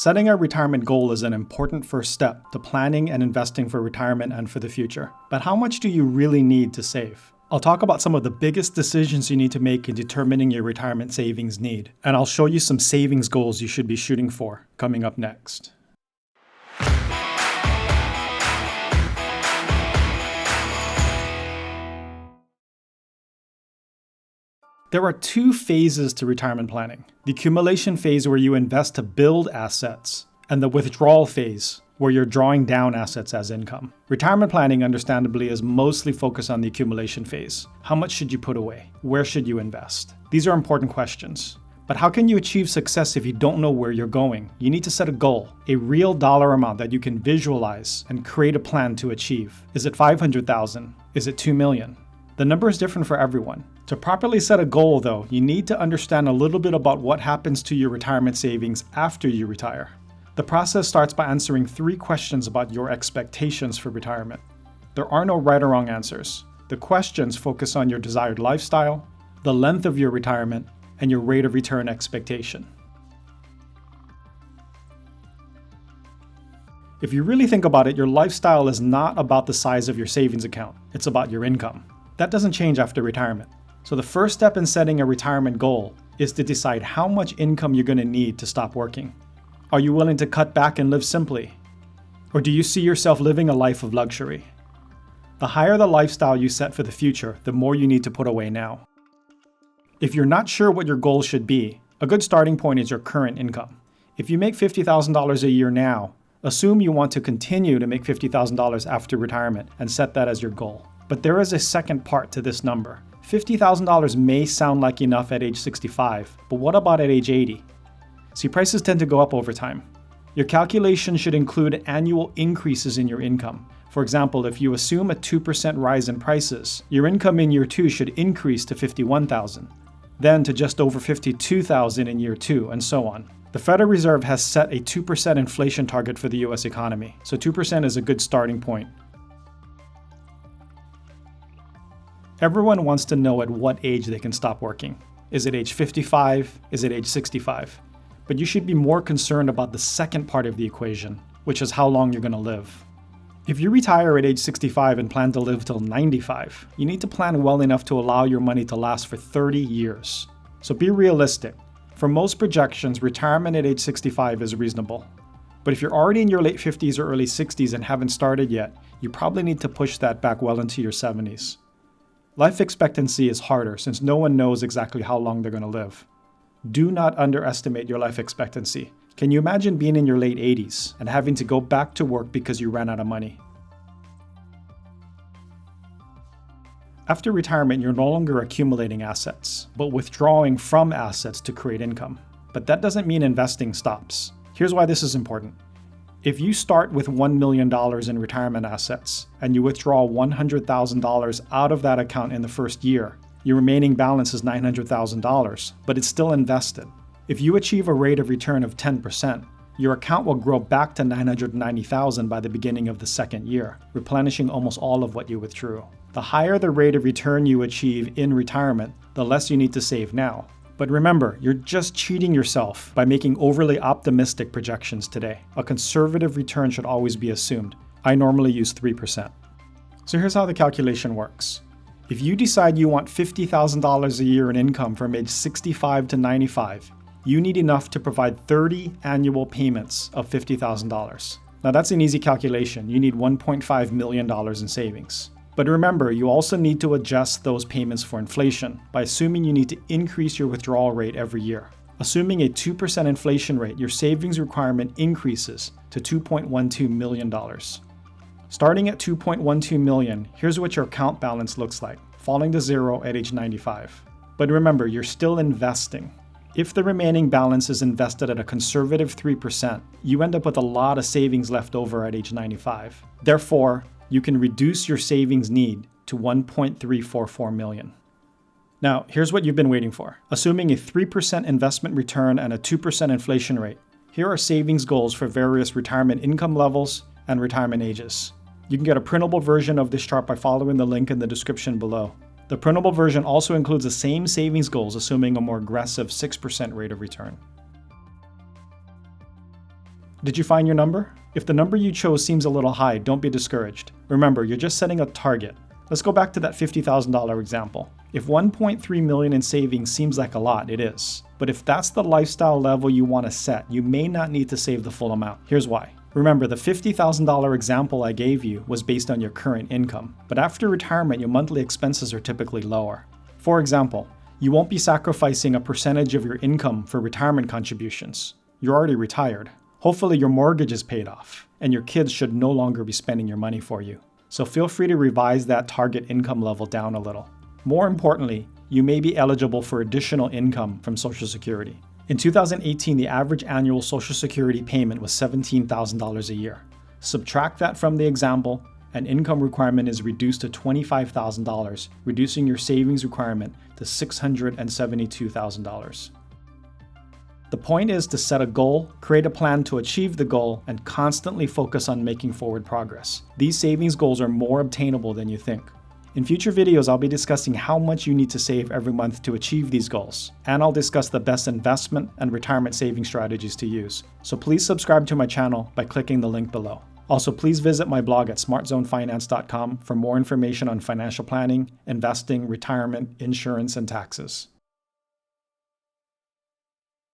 Setting a retirement goal is an important first step to planning and investing for retirement and for the future. But how much do you really need to save? I'll talk about some of the biggest decisions you need to make in determining your retirement savings need, and I'll show you some savings goals you should be shooting for coming up next. There are two phases to retirement planning: the accumulation phase, where you invest to build assets, and the withdrawal phase, where you're drawing down assets as income. Retirement planning, understandably, is mostly focused on the accumulation phase. How much should you put away? Where should you invest? These are important questions. But how can you achieve success if you don't know where you're going? You need to set a goal, a real dollar amount that you can visualize and create a plan to achieve. Is it $500,000? Is it $2 million? The number is different for everyone. To properly set a goal, though, you need to understand a little bit about what happens to your retirement savings after you retire. The process starts by answering 3 questions about your expectations for retirement. There are no right or wrong answers. The questions focus on your desired lifestyle, the length of your retirement, and your rate of return expectation. If you really think about it, your lifestyle is not about the size of your savings account. It's about your income. That doesn't change after retirement. So the first step in setting a retirement goal is to decide how much income you're going to need to stop working. Are you willing to cut back and live simply? Or do you see yourself living a life of luxury? The higher the lifestyle you set for the future, the more you need to put away now. If you're not sure what your goal should be, a good starting point is your current income. If you make $50,000 a year now, assume you want to continue to make $50,000 after retirement and set that as your goal. But there is a second part to this number. $50,000 may sound like enough at age 65, but what about at age 80? See, prices tend to go up over time. Your calculation should include annual increases in your income. For example, if you assume a 2% rise in prices, your income in year 2 should increase to $51,000, then to just over $52,000 in year 2, and so on. The Federal Reserve has set a 2% inflation target for the US economy, so 2% is a good starting point. Everyone wants to know at what age they can stop working. Is it age 55? Is it age 65? But you should be more concerned about the second part of the equation, which is how long you're going to live. If you retire at age 65 and plan to live till 95, you need to plan well enough to allow your money to last for 30 years. So be realistic. For most projections, retirement at age 65 is reasonable. But if you're already in your late 50s or early 60s and haven't started yet, you probably need to push that back well into your 70s. Life expectancy is harder since no one knows exactly how long they're going to live. Do not underestimate your life expectancy. Can you imagine being in your late 80s and having to go back to work because you ran out of money? After retirement, you're no longer accumulating assets, but withdrawing from assets to create income. But that doesn't mean investing stops. Here's why this is important. If you start with $1 million in retirement assets and you withdraw $100,000 out of that account in the first year, your remaining balance is $900,000, but it's still invested. If you achieve a rate of return of 10%, your account will grow back to $990,000 by the beginning of the second year, replenishing almost all of what you withdrew. The higher the rate of return you achieve in retirement, the less you need to save now. But remember, you're just cheating yourself by making overly optimistic projections today. A conservative return should always be assumed. I normally use 3%. So here's how the calculation works. If you decide you want $50,000 a year in income from age 65 to 95, you need enough to provide 30 annual payments of $50,000. Now that's an easy calculation. You need $1.5 million in savings. But remember, you also need to adjust those payments for inflation by assuming you need to increase your withdrawal rate every year. Assuming a 2% inflation rate, your savings requirement increases to $2.12 million. Starting at $2.12 million, here's what your account balance looks like, falling to zero at age 95. But remember, you're still investing. If the remaining balance is invested at a conservative 3%, you end up with a lot of savings left over at age 95. Therefore, you can reduce your savings need to $1.344 million. Now, here's what you've been waiting for. Assuming a 3% investment return and a 2% inflation rate, here are savings goals for various retirement income levels and retirement ages. You can get a printable version of this chart by following the link in the description below. The printable version also includes the same savings goals, assuming a more aggressive 6% rate of return. Did you find your number? If the number you chose seems a little high, don't be discouraged. Remember, you're just setting a target. Let's go back to that $50,000 example. If $1.3 million in savings seems like a lot, it is. But if that's the lifestyle level you want to set, you may not need to save the full amount. Here's why. Remember, the $50,000 example I gave you was based on your current income. But after retirement, your monthly expenses are typically lower. For example, you won't be sacrificing a percentage of your income for retirement contributions. You're already retired. Hopefully your mortgage is paid off, and your kids should no longer be spending your money for you. So feel free to revise that target income level down a little. More importantly, you may be eligible for additional income from Social Security. In 2018, the average annual Social Security payment was $17,000 a year. Subtract that from the example, and income requirement is reduced to $25,000, reducing your savings requirement to $672,000. The point is to set a goal, create a plan to achieve the goal, and constantly focus on making forward progress. These savings goals are more obtainable than you think. In future videos, I'll be discussing how much you need to save every month to achieve these goals, and I'll discuss the best investment and retirement saving strategies to use. So please subscribe to my channel by clicking the link below. Also, please visit my blog at smartzonefinance.com for more information on financial planning, investing, retirement, insurance, and taxes.